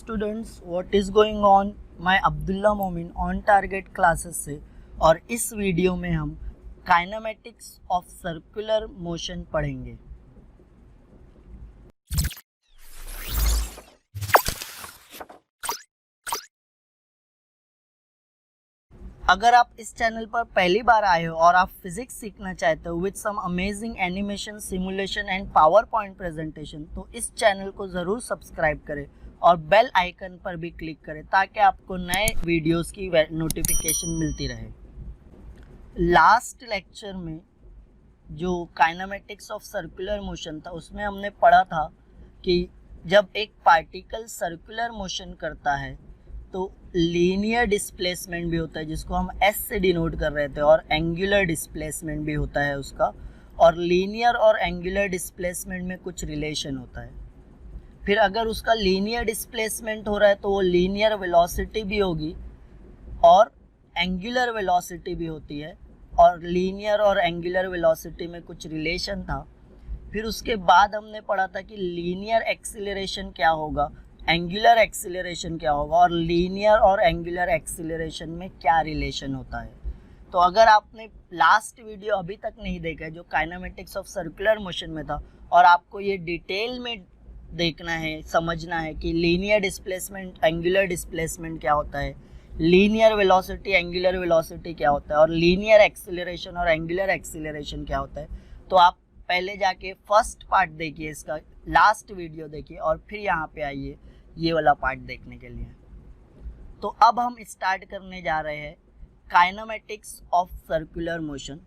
Students, what is going on. मैं अब्दुल्ला मोमिन on target classes से, और इस वीडियो में हम काइनेमेटिक्स ऑफ सर्कुलर मोशन पढ़ेंगे। अगर आप इस चैनल पर पहली बार आए हो और आप फिजिक्स सीखना चाहते हो with some amazing animation, simulation and PowerPoint presentation, तो इस चैनल को ज़रूर सब्सक्राइब करें और बेल आइकन पर भी क्लिक करें ताकि आपको नए वीडियोस की नोटिफिकेशन मिलती रहे। लास्ट लेक्चर में जो काइनेमेटिक्स ऑफ सर्कुलर मोशन था उसमें हमने पढ़ा था कि जब एक पार्टिकल सर्कुलर मोशन करता है तो लीनियर डिस्प्लेसमेंट भी होता है, जिसको हम एस से डिनोट कर रहे थे, और एंगुलर डिस्प्लेसमेंट भी होता है उसका। और लीनियर और एंगुलर डिस्प्लेसमेंट में कुछ रिलेशन होता है। फिर अगर उसका लीनियर डिस्प्लेसमेंट हो रहा है तो वो लीनियर वेलोसिटी भी होगी और एंगुलर वेलोसिटी भी होती है, और लीनियर और एंगुलर वेलोसिटी में कुछ रिलेशन था। फिर उसके बाद हमने पढ़ा था कि लीनियर एक्सीलरेशन क्या होगा, एंगुलर एक्सीलरेशन क्या होगा, और लीनियर और एंगुलर एक्सीलरेशन में क्या रिलेशन होता है। तो अगर आपने लास्ट वीडियो अभी तक नहीं देखा है जो काइनेमेटिक्स ऑफ सर्कुलर मोशन में था, और आपको ये डिटेल में देखना है, समझना है कि लीनियर डिस्प्लेसमेंट, एंगुलर डिस्प्लेसमेंट क्या होता है, लीनियर वेलोसिटी, एंगुलर वेलोसिटी क्या होता है, और लीनियर एक्सीलरेशन और एंगुलर एक्सीलरेशन क्या होता है, तो आप पहले जाके फर्स्ट पार्ट देखिए, इसका लास्ट वीडियो देखिए, और फिर यहाँ पे आइए ये वाला पार्ट देखने के लिए। तो अब हम स्टार्ट करने जा रहे हैं काइनेमेटिक्स ऑफ सर्कुलर मोशन,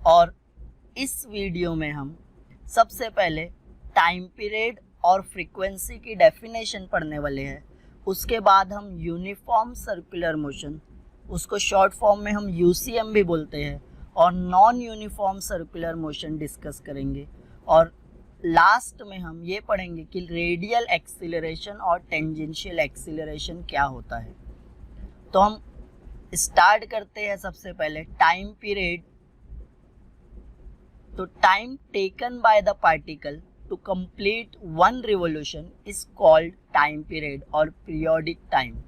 और इस वीडियो में हम सबसे पहले टाइम पीरियड और फ्रीक्वेंसी की डेफिनेशन पढ़ने वाले हैं। उसके बाद हम यूनिफॉर्म सर्कुलर मोशन, उसको शॉर्ट फॉर्म में हम यूसीएम भी बोलते हैं, और non uniform circular motion discuss करेंगे। और लास्ट में हम ये पढ़ेंगे कि रेडियल एक्सीलरेशन और टेंजेंशियल एक्सीलरेशन क्या होता है। तो हम स्टार्ट करते हैं सबसे पहले टाइम पीरियड। तो time taken by the particle to complete one revolution is called time period और periodic time,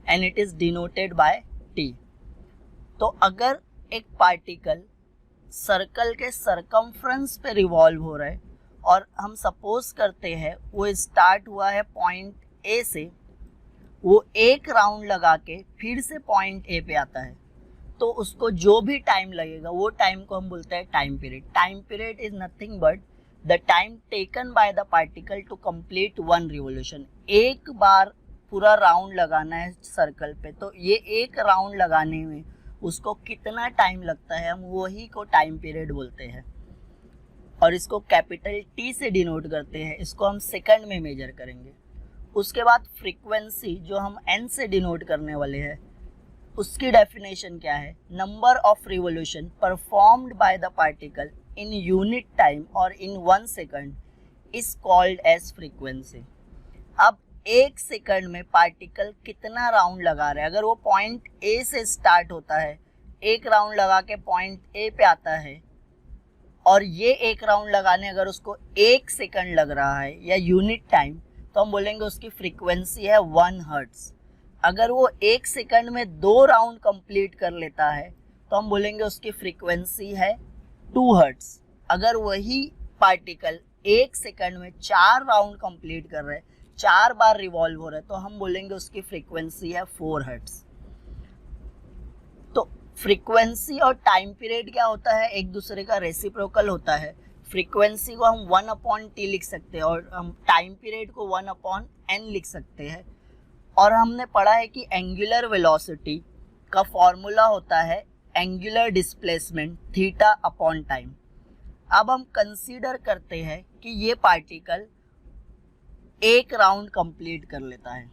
and it is denoted by T. तो अगर एक पार्टिकल सर्कल के सरकमफ्रेंस पे रिवॉल्व हो रहा है, और हम सपोज करते हैं वो स्टार्ट हुआ है पॉइंट ए से, वो एक राउंड लगा के फिर से पॉइंट ए पे आता है, तो उसको जो भी टाइम लगेगा वो टाइम को हम बोलते हैं time period. Time period is nothing but the time taken by the particle to complete one revolution. एक बार पूरा राउंड लगाना है सर्कल पे, तो ये एक राउंड लगाने में उसको कितना टाइम लगता है, हम वही को टाइम पीरियड बोलते हैं, और इसको कैपिटल टी से डिनोट करते हैं। इसको हम सेकंड में मेजर करेंगे। उसके बाद फ्रीक्वेंसी जो हम एन से डिनोट करने वाले हैं, उसकी डेफिनेशन क्या है, number of revolution performed by the particle in unit time और in 1 second is called as frequency. अब एक सेकंड में पार्टिकल कितना राउंड लगा रहा है, अगर वो पॉइंट ए से स्टार्ट होता है, एक राउंड लगा के पॉइंट ए पे आता है, और ये एक राउंड लगाने अगर उसको 1 सेकंड लग रहा है या यूनिट टाइम, तो हम बोलेंगे उसकी फ्रीक्वेंसी है 1 हर्ट्ज। अगर वो 1 सेकंड में 2 राउंड कंप्लीट कर लेता है तो हम बोलेंगे उसकी फ्रीक्वेंसी है 2 हर्ट्ज। अगर वही पार्टिकल 1 सेकंड में 4 राउंड कंप्लीट कर रहे हैं, 4 बार रिवॉल्व हो रहा है, तो हम बोलेंगे उसकी फ्रीक्वेंसी है 4 हर्ट्ज। तो फ्रीक्वेंसी और टाइम पीरियड क्या होता है, एक दूसरे का रेसिप्रोकल होता है। फ्रीक्वेंसी को हम 1/t लिख सकते हैं, और हम टाइम पीरियड को 1/n लिख सकते हैं। और हमने पढ़ा है कि एंगुलर वेलोसिटी का फॉर्मूला होता है angular displacement theta upon time. अब हम कंसीडर करते हैं कि ये पार्टिकल एक राउंड कंप्लीट कर लेता है,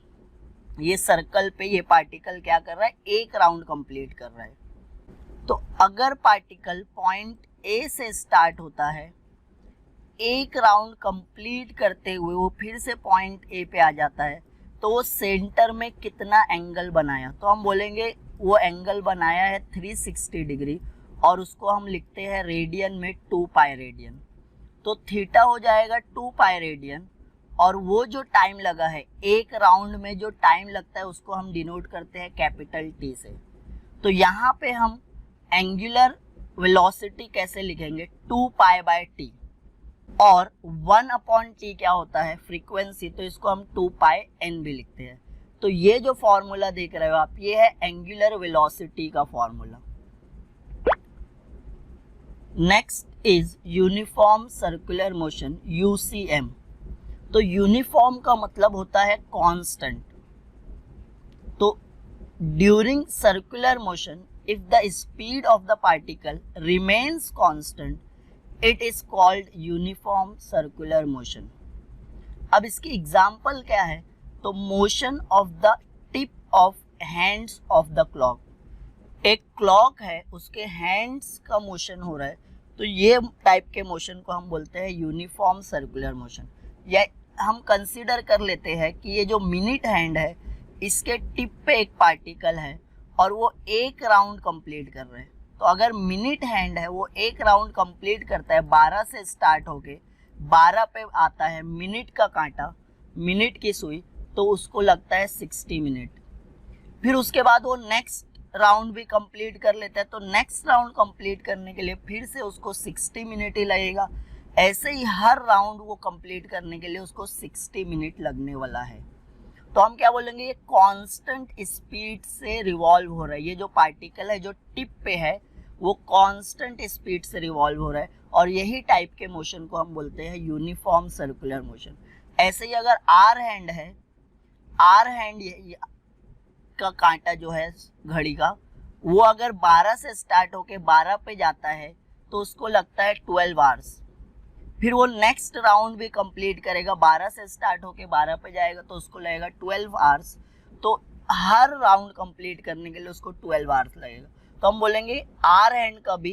ये सर्कल पे ये पार्टिकल क्या कर रहा है, एक राउंड कंप्लीट कर रहा है। तो अगर पार्टिकल पॉइंट ए से स्टार्ट होता है, एक राउंड कंप्लीट करते हुए वो फिर से पॉइंट ए पे आ जाता है, तो वो सेंटर में कितना एंगल बनाया, तो हम बोलेंगे वो एंगल बनाया है 360 डिग्री, और उसको हम लिखते हैं रेडियन में 2 पाई रेडियन। तो थीटा हो जाएगा 2 पाई रेडियन, और वो जो टाइम लगा है, एक राउंड में जो टाइम लगता है उसको हम डिनोट करते हैं कैपिटल टी से। तो यहाँ पे हम एंगुलर वेलोसिटी कैसे लिखेंगे, 2 पाई बाय टी, और 1 अपॉन टी क्या होता है, फ्रीक्वेंसी, तो इसको हम 2 पाई एन भी लिखते हैं। तो ये जो फॉर्मूला देख रहे हो आप, ये है एंगुलर वेलोसिटी का formula. Next is uniform circular motion, UCM. तो यूनिफॉर्म का मतलब होता है कांस्टेंट। तो during circular motion if the speed of the particle remains constant it is called uniform circular motion. अब इसकी एग्जाम्पल क्या है, तो motion of the tip of hands of the clock. एक क्लॉक है, उसके हैंड्स का मोशन हो रहा है, तो ये टाइप के मोशन को हम बोलते हैं यूनिफॉर्म सर्कुलर मोशन। या हम कंसीडर कर लेते हैं कि ये जो मिनट हैंड है, इसके टिप पे एक पार्टिकल है और वो एक राउंड कंप्लीट कर रहे हैं। तो अगर मिनट हैंड है, वो एक राउंड कंप्लीट करता है, 12 से स्टार्ट होके 12 पे आता है मिनट का कांटा, मिनट की सुई, तो उसको लगता है 60 मिनट। फिर उसके बाद वो नेक्स्ट राउंड भी कंप्लीट कर लेता है, तो नेक्स्ट राउंड कंप्लीट करने के लिए फिर से उसको 60 मिनट ही लगेगा। ऐसे ही हर राउंड वो कंप्लीट करने के लिए उसको 60 मिनट लगने वाला है। तो हम क्या बोलेंगे, ये कांस्टेंट स्पीड से रिवॉल्व हो रहा है। ये जो पार्टिकल है जो टिप पे है वो कांस्टेंट स्पीड से रिवॉल्व हो रहा है, और यही टाइप के मोशन को हम बोलते हैं यूनिफॉर्म सर्कुलर मोशन। ऐसे ही अगर आर हैंड है, आर हैंड का कांटा जो है घड़ी का, वो अगर 12 से स्टार्ट होके 12 पे जाता है तो उसको लगता है 12 आवर्स। फिर वो नेक्स्ट राउंड भी कंप्लीट करेगा, 12 से स्टार्ट होके 12 पे जाएगा तो उसको लगेगा 12 आवर्स। तो हर राउंड कंप्लीट करने के लिए उसको 12 आवर्स लगेगा। तो हम बोलेंगे आर हैंड का भी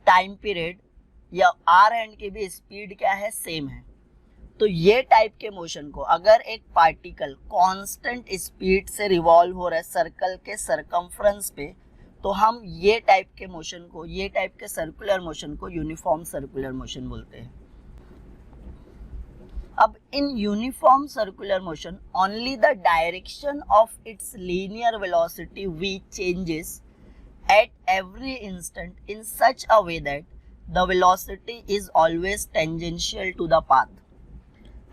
टाइम पीरियड या आर हैंड की भी स्पीड क्या है, सेम है। तो ये टाइप के मोशन को, अगर एक पार्टिकल कांस्टेंट स्पीड से रिवॉल्व हो रहा है सर्कल के सरकमफ्रेंस पे, तो हम ये टाइप के मोशन को, ये टाइप के सर्कुलर मोशन को यूनिफॉर्म सर्कुलर मोशन बोलते हैं। अब इन uniform circular motion only the direction of its linear velocity v changes at every instant in such a way that the velocity is always tangential to the path।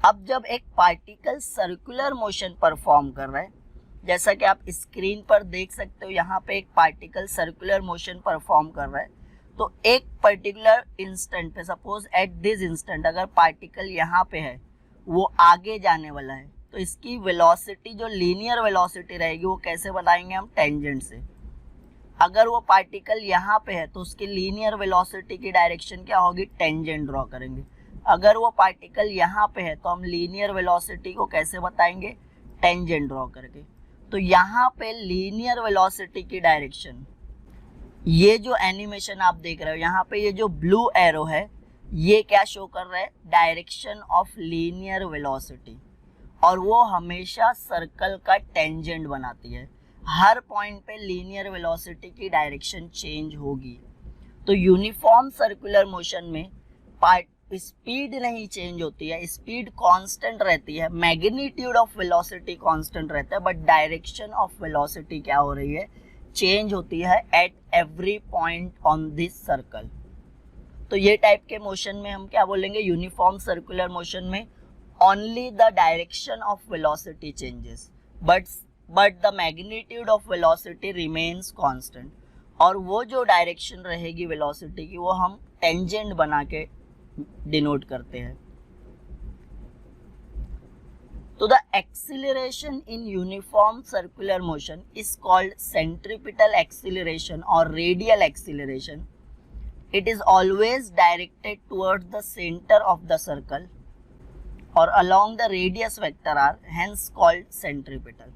अब जब एक particle circular motion perform कर रहा है, जैसा कि आप screen पर देख सकते हो, यहाँ पे एक पार्टिकल सर्कुलर मोशन परफॉर्म कर रहा है, तो एक पर्टिकुलर इंस्टेंट पे, सपोज एट दिस इंस्टेंट अगर पार्टिकल यहाँ पे है, वो आगे जाने वाला है, तो इसकी वेलोसिटी जो लीनियर वेलोसिटी रहेगी वो कैसे बताएंगे हम, टेंजेंट से। अगर वो पार्टिकल यहाँ पे है तो उसकी लीनियर वेलोसिटी की डायरेक्शन क्या होगी, टेंजेंट ड्रॉ करेंगे। अगर वो पार्टिकल यहाँ पे है तो हम लीनियर वेलोसिटी को कैसे बताएंगे, टेंजेंट ड्रॉ करके। तो यहाँ पे लीनियर वेलोसिटी की डायरेक्शन, ये जो एनिमेशन आप देख रहे हो यहाँ पे, ये जो ब्लू एरो है ये क्या शो कर रहा है, डायरेक्शन ऑफ लीनियर वेलोसिटी, और वो हमेशा सर्कल का टेंजेंट बनाती है। हर पॉइंट पे लीनियर वेलोसिटी की डायरेक्शन चेंज होगी। तो यूनिफॉर्म सर्कुलर मोशन में स्पीड नहीं चेंज होती है, स्पीड कांस्टेंट रहती है, मैग्नीट्यूड ऑफ वेलोसिटी कांस्टेंट रहता है, बट डायरेक्शन ऑफ वेलोसिटी क्या हो रही है, चेंज होती है at every point on this circle. तो ये टाइप के मोशन में हम क्या बोलेंगे, यूनिफॉर्म सर्कुलर मोशन में only the direction of velocity changes but the magnitude of velocity remains constant, और वो जो डायरेक्शन रहेगी वेलोसिटी की वो हम टेंजेंट बना के डिनोट करते हैं। तो the acceleration in uniform circular motion is called centripetal acceleration और radial acceleration. It is always directed towards the center of the circle or along the radius vector r, hence called centripetal।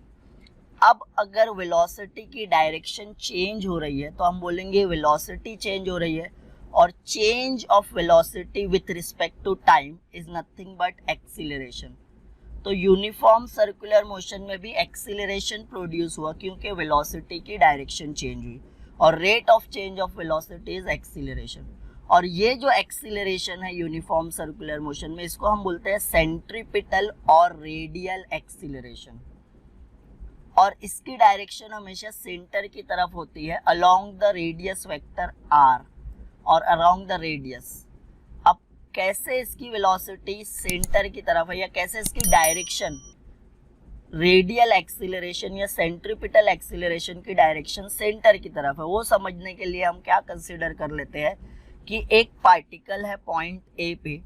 अब अगर velocity की direction change हो रही है तो हम बोलेंगे वेलोसिटी चेंज हो रही है, और change of velocity with respect to time is nothing but acceleration. तो यूनिफॉर्म सर्कुलर मोशन में भी एक्सीलरेशन प्रोड्यूस हुआ क्योंकि वेलोसिटी की डायरेक्शन चेंज हुई, और rate of change of velocity is acceleration. और ये जो एक्सीलरेशन है यूनिफॉर्म सर्कुलर मोशन में, इसको हम बोलते हैं सेंट्रीपिटल और रेडियल एक्सीलरेशन। और इसकी डायरेक्शन हमेशा सेंटर की तरफ होती है along the radius vector R और अराउंड द रेडियस। अब कैसे इसकी वेलोसिटी सेंटर की तरफ है या कैसे इसकी डायरेक्शन रेडियल एक्सीलरेशन या सेंट्रीपिटल एक्सीलरेशन की डायरेक्शन सेंटर की तरफ है, वो समझने के लिए हम क्या कंसीडर कर लेते हैं कि एक पार्टिकल है पॉइंट ए पे,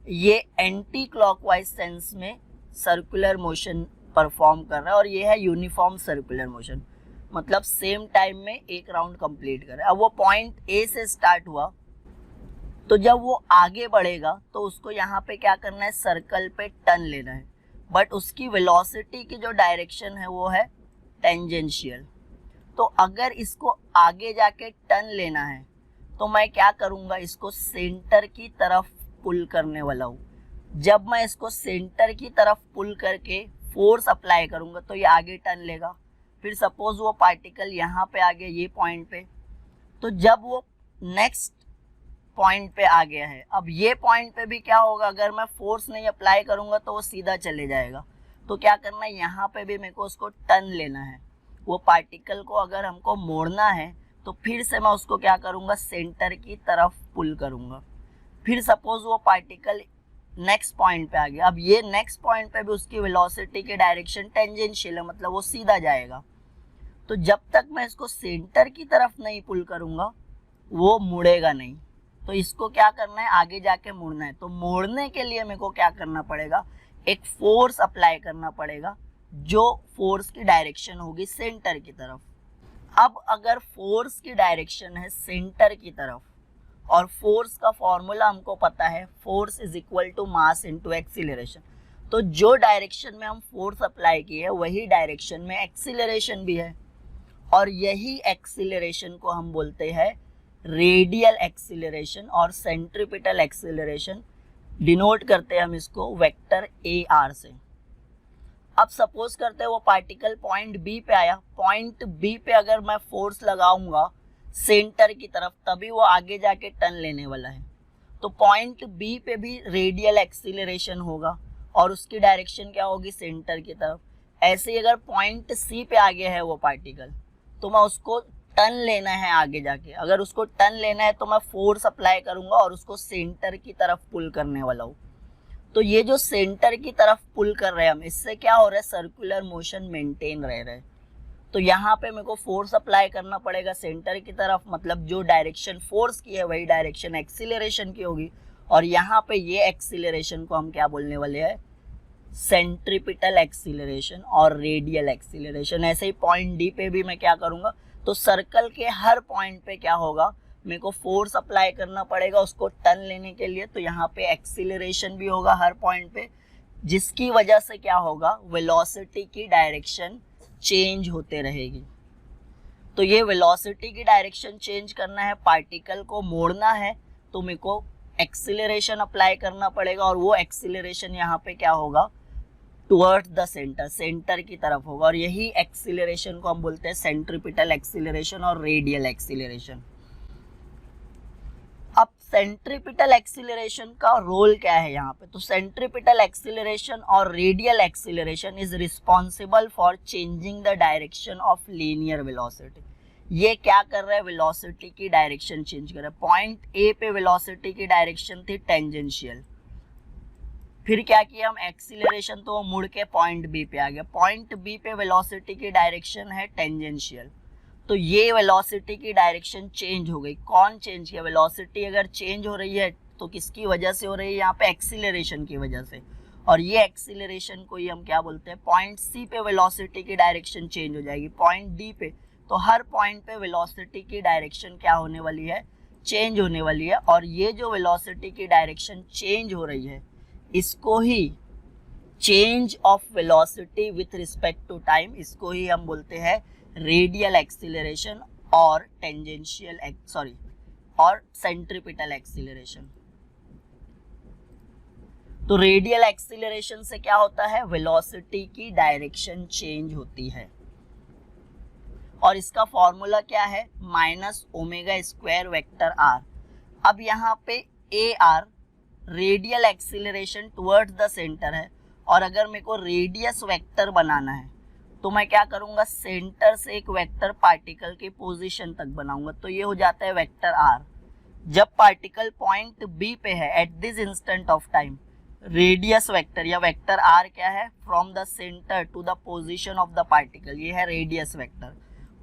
ये एंटी क्लॉकवाइज सेंस में सर्कुलर मोशन परफॉर्म कर रहा है और ये है यूनिफॉर्म सर्कुलर मोशन, मतलब सेम टाइम में एक राउंड कंप्लीट कर रहा है। अब वो पॉइंट ए से स्टार्ट हुआ, तो जब वो आगे बढ़ेगा तो उसको यहाँ पे क्या करना है, सर्कल पे टर्न लेना है, बट उसकी वेलोसिटी की जो डायरेक्शन है वो है टेंजेंशियल। तो अगर इसको आगे जाके टर्न लेना है तो मैं क्या करूँगा, इसको सेंटर की तरफ पुल करने वाला हूँ। जब मैं इसको सेंटर की तरफ पुल करके फोर्स अप्लाई करूँगा तो ये आगे टर्न लेगा। फिर सपोज वो पार्टिकल यहाँ पे आ गया ये पॉइंट पे, तो जब वो नेक्स्ट पॉइंट पे आ गया है, अब ये पॉइंट पे भी क्या होगा, अगर मैं फोर्स नहीं अप्लाई करूँगा तो वो सीधा चले जाएगा। तो क्या करना है, यहाँ पे भी मेरे को उसको टर्न लेना है। वो पार्टिकल को अगर हमको मोड़ना है तो फिर से मैं उसको क्या करूँगा, सेंटर की तरफ पुल करूँगा। फिर सपोज वो पार्टिकल नेक्स्ट पॉइंट पे आ गया, अब ये नेक्स्ट पॉइंट पे भी उसकी वेलोसिटी की डायरेक्शन टेंजेंशियल है, मतलब वो सीधा जाएगा। तो जब तक मैं इसको सेंटर की तरफ नहीं पुल करूँगा वो मुड़ेगा नहीं। तो इसको क्या करना है, आगे जाके मुड़ना है। तो मोड़ने के लिए मेरे को क्या करना पड़ेगा, एक फोर्स अप्लाई करना पड़ेगा, जो फोर्स की डायरेक्शन होगी सेंटर की तरफ। अब अगर फोर्स की डायरेक्शन है सेंटर की तरफ और फोर्स का फॉर्मूला हमको पता है, force is equal to mass into acceleration, तो जो डायरेक्शन में हम फोर्स अप्लाई किए है वही डायरेक्शन में एक्सीलरेशन भी है, और यही एक्सीलरेशन को हम बोलते हैं रेडियल एक्सीलरेशन और सेंट्रीपिटल एक्सीलरेशन। डिनोट करते हैं हम इसको वेक्टर ए आर से। अब सपोज करते हैं वो पार्टिकल पॉइंट बी पे आया, पॉइंट बी पे अगर मैं फोर्स लगाऊंगा सेंटर की तरफ तभी वो आगे जाके टर्न लेने वाला है। तो पॉइंट बी पे भी रेडियल एक्सीलरेशन होगा और उसकी डायरेक्शन क्या होगी, सेंटर की तरफ। ऐसे ही अगर पॉइंट सी पे आगे है वो पार्टिकल तो मैं उसको टर्न लेना है आगे जाके, अगर उसको टर्न लेना है तो मैं फोर्स अप्लाई करूंगा और उसको सेंटर की तरफ पुल करने वाला हूँ। तो ये जो सेंटर की तरफ पुल कर रहे हैं हम, इससे क्या हो रहा है, सर्कुलर मोशन मेंटेन रह रहा है। तो यहाँ पे मेरे को फोर्स अप्लाई करना पड़ेगा सेंटर की तरफ, मतलब जो डायरेक्शन फोर्स की है वही डायरेक्शन एक्सीलरेशन की होगी, और यहाँ पे ये एक्सीलरेशन को हम क्या बोलने वाले हैं, सेंट्रीपिटल एक्सीलरेशन और रेडियल एक्सीलरेशन। ऐसे ही पॉइंट डी पे भी मैं क्या करूँगा, तो सर्कल के हर पॉइंट पे क्या होगा, मेरे को फोर्स अप्लाई करना पड़ेगा उसको टर्न लेने के लिए। तो यहाँ पे एक्सीलरेशन भी होगा हर पॉइंट पे, जिसकी वजह से क्या होगा, वेलोसिटी की डायरेक्शन चेंज होते रहेगी। तो ये वेलोसिटी की डायरेक्शन चेंज करना है, पार्टिकल को मोड़ना है, तो मेरे को एक्सीलरेशन अप्लाई करना पड़ेगा, और वो एक्सीलरेशन यहाँ पे क्या होगा, टुवर्ड्स द सेंटर, सेंटर की तरफ होगा, और यही एक्सीलरेशन को हम बोलते हैं सेंट्रीपिटल एक्सीलरेशन और रेडियल एक्सीलरेशन। अब सेंट्रीपिटल एक्सीलरेशन का रोल क्या है यहाँ पे, तो सेंट्रीपिटल एक्सीलरेशन और radial acceleration is responsible for changing the direction of linear velocity. ये क्या कर रहा है, वेलोसिटी की डायरेक्शन चेंज कर रहा है। पॉइंट ए पे वेलोसिटी की डायरेक्शन थी टेंजेंशियल, फिर क्या किया हम, एक्सीलरेशन, तो वो मुड़ के पॉइंट बी पे आ गया। पॉइंट बी पे वेलोसिटी की डायरेक्शन है टेंजेंशियल, तो ये वेलोसिटी की डायरेक्शन चेंज हो गई। कौन चेंज किया, वेलोसिटी अगर चेंज हो रही है तो किसकी वजह से हो रही है, यहाँ पे एक्सीलरेशन की वजह से, और ये एक्सीलरेशन को ही हम क्या बोलते हैं, पॉइंट सी पे वेलोसिटी की डायरेक्शन चेंज हो जाएगी, पॉइंट डी पे, तो हर पॉइंट पे वेलोसिटी की डायरेक्शन क्या होने वाली है, चेंज होने वाली है। और ये जो वेलोसिटी की डायरेक्शन चेंज हो रही है इसको ही change of velocity with respect to time, इसको ही हम बोलते हैं रेडियल एक्सीलरेशन और टेंजेंशियल और सेंट्रीपिटल एक्सीलरेशन। तो रेडियल एक्सीलरेशन से क्या होता है, वेलोसिटी की डायरेक्शन चेंज होती है, और इसका फॉर्मूला क्या है, minus omega square vector R. अब यहाँ पे A R radial acceleration towards the centre है, और अगर मेरे को रेडियस वेक्टर बनाना है तो मैं क्या करूँगा, सेंटर से एक वेक्टर पार्टिकल के पोजीशन तक बनाऊंगा, तो ये हो जाता है वेक्टर आर। जब पार्टिकल पॉइंट बी पे है at this instant of time, radius vector या वेक्टर आर क्या है, from the centre to the position of the particle, ये है रेडियस वेक्टर।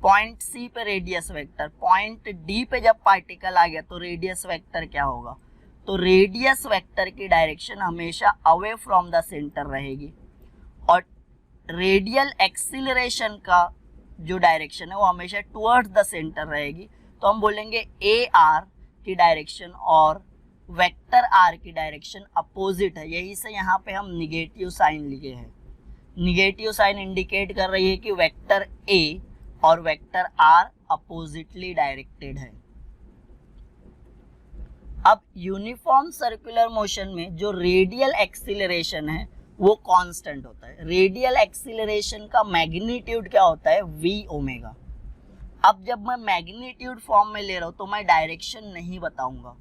पॉइंट सी पे रेडियस वेक्टर, पॉइंट डी पे जब पार्टिकल आ गया तो रेडियस वेक्टर क्या होगा, तो रेडियस वेक्टर की डायरेक्शन हमेशा अवे फ्रॉम द सेंटर रहेगी, और रेडियल एक्सीलरेशन का जो डायरेक्शन है वो हमेशा टुवर्ड्स द सेंटर रहेगी। तो हम बोलेंगे ए आर की डायरेक्शन और वेक्टर आर की डायरेक्शन अपोजिट है, यही से यहाँ पे हम निगेटिव साइन लिखे हैं। निगेटिव साइन इंडिकेट कर रही है कि वेक्टर ए और वेक्टर आर अपोजिटली डायरेक्टेड है। अब यूनिफॉर्म सर्कुलर मोशन में जो रेडियल एक्सीलरेशन है वो कांस्टेंट होता है। रेडियल एक्सीलरेशन का मैग्नीट्यूड क्या होता है, वी ओमेगा। अब जब मैं मैग्नीट्यूड फॉर्म में ले रहा हूँ तो मैं डायरेक्शन नहीं बताऊंगा,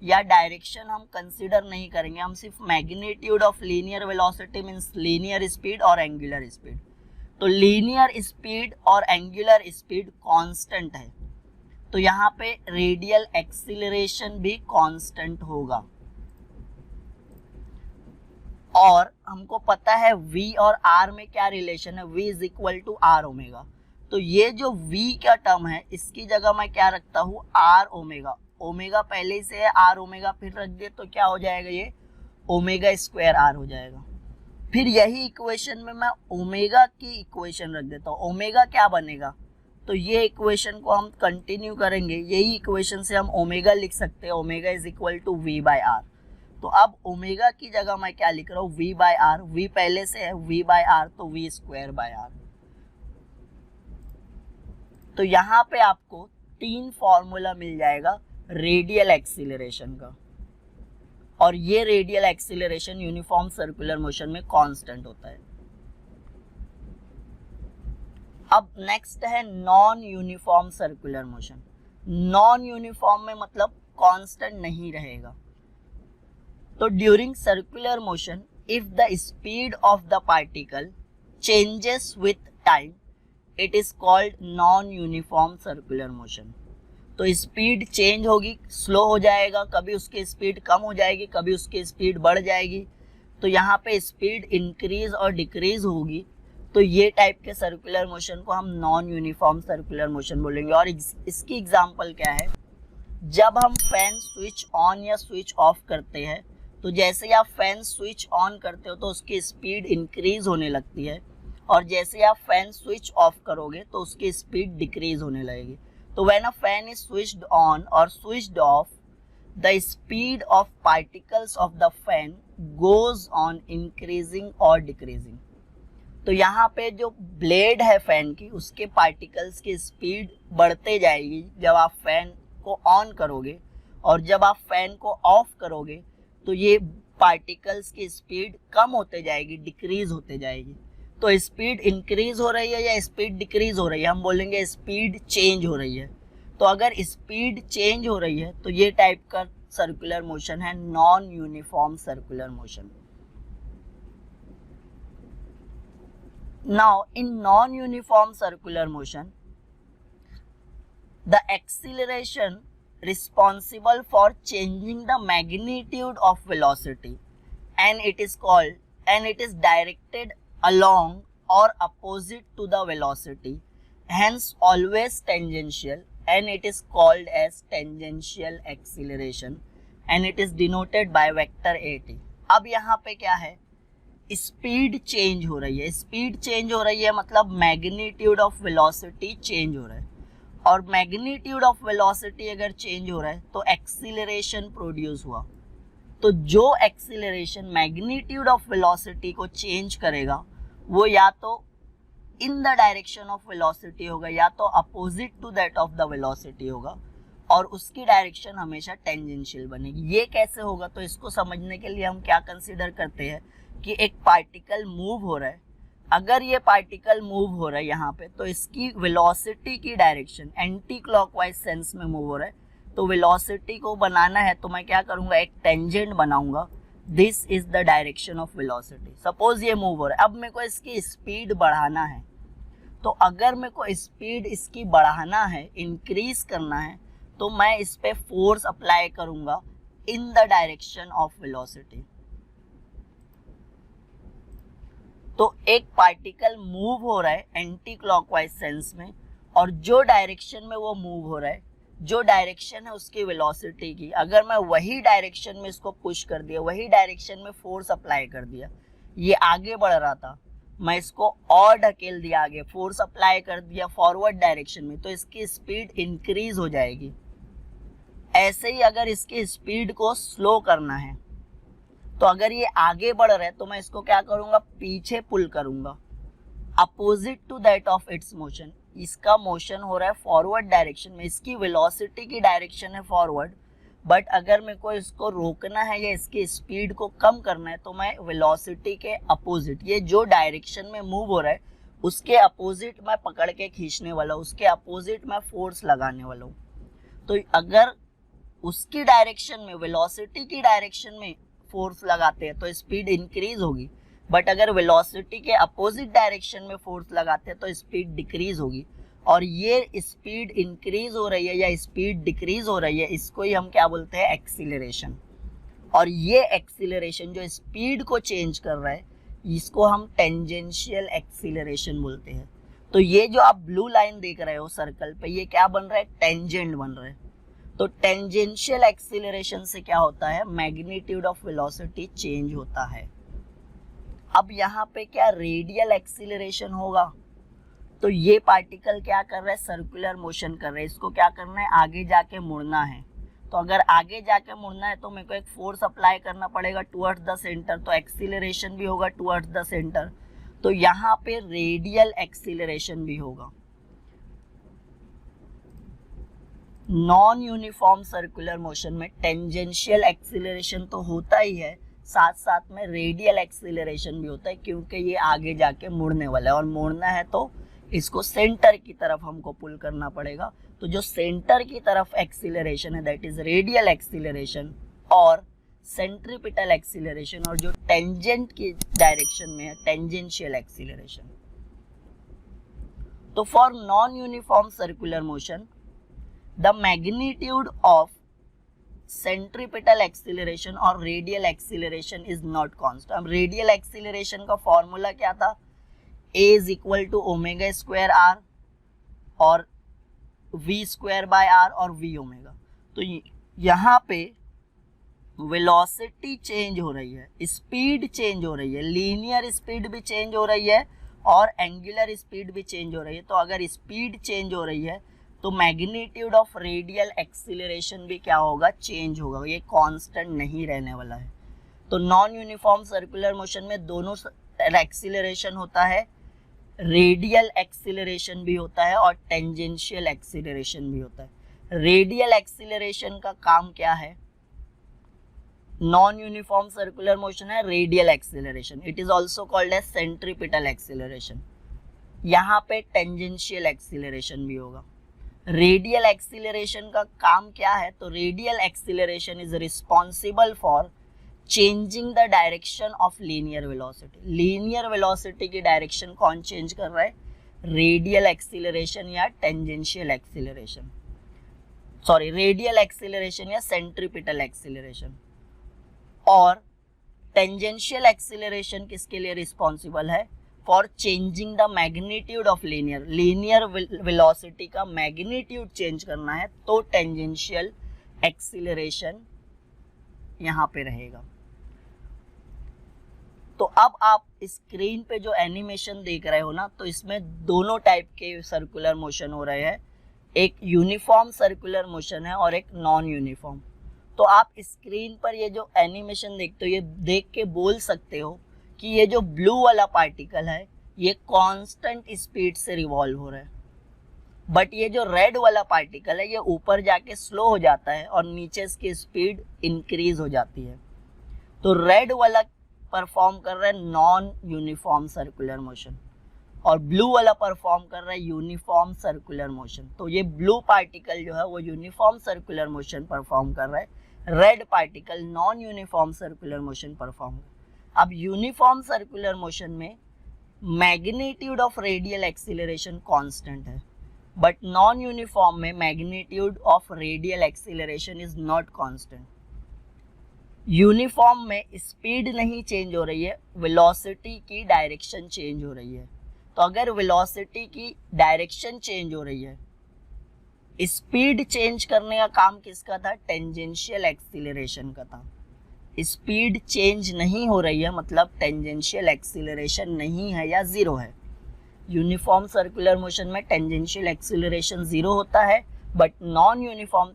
या डायरेक्शन हम कंसीडर नहीं करेंगे, हम सिर्फ magnitude of linear velocity means linear speed और एंगुलर स्पीड। तो लीनियर स्पीड और एंगुलर स्पीड कांस्टेंट है, तो यहाँ पे रेडियल एक्सीलरेशन भी कांस्टेंट होगा। और हमको पता है v और r में क्या रिलेशन है, v is equal to R omega. तो ये जो v का टर्म है इसकी जगह मैं क्या रखता हूँ, r ओमेगा। ओमेगा पहले से है, r ओमेगा फिर रख दे तो क्या हो जाएगा, ये ओमेगा स्क्वायर r हो जाएगा। फिर यही इक्वेशन में मैं ओमेगा की इक्वेशन रख देता हूँ, ओमेगा क्या बनेगा, तो ये इक्वेशन को हम कंटिन्यू करेंगे, यही इक्वेशन से हम ओमेगा लिख सकते हैं, omega is equal to v by R. तो अब ओमेगा की जगह मैं क्या लिख रहा हूँ, v बाय आर, v पहले से है v बाय आर तो v स्क्वायर बाय आर। तो यहाँ पे आपको 3 फॉर्मूला मिल जाएगा रेडियल एक्सीलरेशन का, और ये radial acceleration uniform circular motion में कांस्टेंट होता है। अब नेक्स्ट है non uniform circular motion. Non uniform में मतलब कांस्टेंट नहीं रहेगा। तो during circular motion if the speed of the particle changes with time it is called non uniform circular motion. तो स्पीड चेंज होगी, स्लो हो जाएगा, कभी उसकी स्पीड कम हो जाएगी, कभी उसकी स्पीड बढ़ जाएगी। तो यहाँ पे स्पीड इंक्रीज और डिक्रीज होगी, तो ये टाइप के सर्कुलर मोशन को हम नॉन यूनिफॉर्म सर्कुलर मोशन बोलेंगे। और इसकी एग्जांपल क्या है, जब हम फैन स्विच ऑन या स्विच ऑफ करते हैं तो जैसे ही आप फैन स्विच ऑन करते हो तो उसकी स्पीड इंक्रीज होने लगती है, और जैसे ही आप फैन स्विच ऑफ करोगे तो उसकी स्पीड डिक्रीज होने लगेगी। तो when a fan is switched on और switched off, the speed of particles of the fan goes on increasing और डिक्रीजिंग। तो यहाँ पे जो ब्लेड है फैन की, उसके पार्टिकल्स की स्पीड बढ़ते जाएगी जब आप फैन को ऑन करोगे, और जब आप फैन को ऑफ करोगे तो ये पार्टिकल्स की स्पीड कम होते जाएगी, डिक्रीज होते जाएगी। तो स्पीड इंक्रीज हो रही है या स्पीड डिक्रीज हो रही है, हम बोलेंगे स्पीड चेंज हो रही है। तो अगर स्पीड चेंज हो रही है तो ये टाइप का सर्कुलर मोशन है non uniform circular motion. Now, in non-uniform circular motion, the acceleration responsible for changing the magnitude of velocity, and it is directed along or opposite to the velocity, hence always tangential, and it is called as tangential acceleration, and it is denoted by vector at। अब यहाँ पे क्या है, speed change हो रही है। Speed change हो रही है मतलब मैग्नीट्यूड ऑफ वेलोसिटी चेंज हो रहा है, और मैग्नीट्यूड ऑफ वेलोसिटी अगर चेंज हो रहा है तो एक्सीलरेशन प्रोड्यूस हुआ। तो जो एक्सीलरेशन मैग्नीट्यूड ऑफ वेलोसिटी को चेंज करेगा वो या तो in the direction of velocity होगा या तो opposite to that of the velocity होगा, और उसकी डायरेक्शन हमेशा टेंजेंशियल बनेगी। ये कैसे होगा, तो इसको समझने के लिए हम क्या कंसीडर करते हैं कि एक पार्टिकल मूव हो रहा है। अगर ये पार्टिकल मूव हो रहा है यहाँ पे, तो इसकी वेलोसिटी की डायरेक्शन एंटी क्लॉकवाइज सेंस में मूव हो रहा है, तो वेलोसिटी को बनाना है तो मैं क्या करूँगा, एक टेंजेंट बनाऊंगा, this is the direction of velocity. Suppose ये मूव हो रहा है, अब मेरे को इसकी स्पीड बढ़ाना है, तो अगर मेरे को स्पीड इसकी बढ़ाना है, इंक्रीज करना है, तो मैं इस पे फोर्स अप्लाई करूंगा इन द डायरेक्शन ऑफ वेलोसिटी। तो एक पार्टिकल मूव हो रहा है एंटी क्लॉकवाइज सेंस में, और जो डायरेक्शन में वो मूव हो रहा है, जो डायरेक्शन है उसकी वेलोसिटी की, अगर मैं वही डायरेक्शन में इसको पुश कर दिया, वही डायरेक्शन में फोर्स अप्लाई कर दिया, ये आगे बढ़ रहा था, मैं इसको और ढकेल दिया आगे, फोर्स अप्लाई कर दिया फॉरवर्ड डायरेक्शन में, तो इसकी स्पीड इंक्रीज हो जाएगी। ऐसे ही अगर इसकी स्पीड को स्लो करना है, तो अगर ये आगे बढ़ रहा है तो मैं इसको क्या करूंगा, पीछे पुल करूंगा, opposite to that of its motion. इसका मोशन हो रहा है फॉरवर्ड डायरेक्शन में, इसकी वेलोसिटी की डायरेक्शन है फॉरवर्ड, बट अगर मेरे को इसको रोकना है या इसकी स्पीड को कम करना है, तो मैं वेलोसिटी के अपोजिट, ये जो डायरेक्शन में मूव हो रहा है उसके अपोजिट मैं पकड़ के खींचने वाला हूँ, उसके अपोजिट मैं फोर्स लगाने वाला हूँ। तो अगर उसकी डायरेक्शन में, वेलोसिटी की डायरेक्शन में फोर्स लगाते हैं तो स्पीड इंक्रीज होगी, बट अगर वेलोसिटी के अपोजिट डायरेक्शन में फोर्स लगाते हैं तो स्पीड डिक्रीज होगी। और ये स्पीड इंक्रीज हो रही है या स्पीड डिक्रीज हो रही है, इसको ही हम क्या बोलते हैं, एक्सीलरेशन। और ये एक्सीलरेशन जो स्पीड को चेंज कर रहा है, इसको हम टेंजेंशियल एक्सीलरेशन बोलते हैं। तो ये जो आप ब्लू लाइन देख रहे हो सर्कल पे, ये क्या बन रहा है, टेंजेंट बन रहा है। तो टेंजेंशियल एक्सीलरेशन से क्या होता है, मैग्नीट्यूड ऑफ वेलोसिटी चेंज होता है। अब यहाँ पे क्या रेडियल एक्सीलरेशन होगा, तो ये पार्टिकल क्या कर रहा है, सर्कुलर मोशन कर रहा है, इसको क्या करना है, आगे जाके मुड़ना है। तो अगर आगे जाके मुड़ना है तो मेरे को एक फोर्स अप्लाई करना पड़ेगा टुवर्ड्स द सेंटर, तो एक्सीलरेशन भी होगा टुवर्ड्स द सेंटर। तो यहाँ पे रेडियल एक्सीलरेशन भी होगा। नॉन यूनिफॉर्म सर्कुलर मोशन में टेंजेंशियल एक्सीलरेशन तो होता ही है, साथ साथ में रेडियल एक्सीलरेशन भी होता है, क्योंकि ये आगे जाके मुड़ने वाला है, और मुड़ना है तो इसको सेंटर की तरफ हमको पुल करना पड़ेगा। तो जो सेंटर की तरफ एक्सीलरेशन है दैट इज रेडियल एक्सीलरेशन और सेंट्रीपिटल एक्सीलरेशन, और जो टेंजेंट की डायरेक्शन में है टेंजेंशियल एक्सीलरेशन। तो for non uniform circular motion the magnitude of centripetal acceleration और radial acceleration is not constant. अब रेडियल एक्सीलरेशन का फॉर्मूला क्या था, a is equal to omega square r और v स्क्वायर बाय आर और v omega. तो यहाँ पे वेलोसिटी चेंज हो रही है, स्पीड चेंज हो रही है, लीनियर स्पीड भी चेंज हो रही है और एंगुलर स्पीड भी चेंज हो रही है। तो अगर स्पीड चेंज हो रही है तो मैग्नीट्यूड ऑफ रेडियल एक्सीलरेशन भी क्या होगा, चेंज होगा, ये कांस्टेंट नहीं रहने वाला है। तो नॉन यूनिफॉर्म सर्कुलर मोशन में दोनों एक्सीलरेशन होता है, रेडियल एक्सीलरेशन भी होता है और टेंजेंशियल एक्सीलरेशन भी होता है। रेडियल एक्सीलरेशन का काम क्या है, नॉन यूनिफॉर्म सर्कुलर मोशन है radial acceleration, it is also called as centripetal acceleration. यहाँ पे टेंजेंशियल एक्सीलरेशन भी होगा। रेडियल एक्सीलरेशन का काम क्या है, तो radial acceleration is responsible for changing the direction of linear velocity. Linear velocity की डायरेक्शन कौन चेंज कर रहा है, रेडियल एक्सीलरेशन या tangential acceleration, sorry radial acceleration या सेंट्रीपिटल एक्सीलरेशन। और टेंजेंशियल एक्सीलरेशन किसके लिए रिस्पॉन्सिबल है, for changing the magnitude of linear velocity का मैग्नीट्यूड चेंज करना है तो टेंजेंशियल एक्सीलरेशन यहाँ पे रहेगा। तो अब आप स्क्रीन पे जो एनिमेशन देख रहे हो ना, तो इसमें दोनों टाइप के सर्कुलर मोशन हो रहे हैं, एक यूनिफॉर्म सर्कुलर मोशन है और एक नॉन यूनिफॉर्म। तो आप स्क्रीन पर ये जो एनिमेशन देखते हो, ये देख के बोल सकते हो कि ये जो ब्लू वाला पार्टिकल है ये कांस्टेंट स्पीड से रिवॉल्व हो रहा है, बट ये जो रेड वाला पार्टिकल है ये ऊपर जाके स्लो हो जाता है और नीचे इसकी स्पीड इंक्रीज हो जाती है। तो रेड वाला परफॉर्म कर रहा है नॉन यूनिफॉर्म सर्कुलर मोशन और ब्लू वाला परफॉर्म कर रहा है यूनिफॉर्म सर्कुलर मोशन। तो ये ब्लू पार्टिकल जो है वो यूनिफॉर्म सर्कुलर मोशन परफॉर्म कर रहा है, red particle non uniform circular motion perform. अब यूनिफॉर्म सर्कुलर मोशन में magnitude of radial acceleration constant है, बट नॉन यूनिफॉर्म में magnitude of radial acceleration is not constant. Uniform में स्पीड नहीं change हो रही है, वेलोसिटी की डायरेक्शन चेंज हो रही है। तो अगर वेलोसिटी की डायरेक्शन चेंज हो रही है, स्पीड चेंज करने का काम किसका था? टेंजेंशियल एक्सीलरेशन का था। स्पीड चेंज नहीं हो रही है मतलब टेंजेंशियल एक्सीलरेशन नहीं है या जीरो है। यूनिफॉर्म सर्कुलर मोशन में टेंजेंशियल एक्सीलरेशन जीरो होता है, बट नॉन यूनिफॉर्म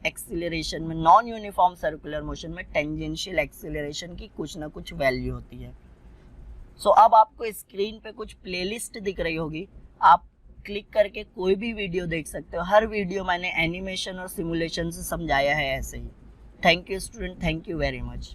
एक्सीलरेशन में, नॉन यूनिफॉर्म सर्कुलर मोशन में टेंजेंशियल एक्सीलरेशन की कुछ ना कुछ वैल्यू होती है। सो अब आपको स्क्रीन पे कुछ प्लेलिस्ट दिख रही होगी, आप क्लिक करके कोई भी वीडियो देख सकते हो। हर वीडियो मैंने एनिमेशन और सिमुलेशन से समझाया है ऐसे ही। Thank you student, thank you very much.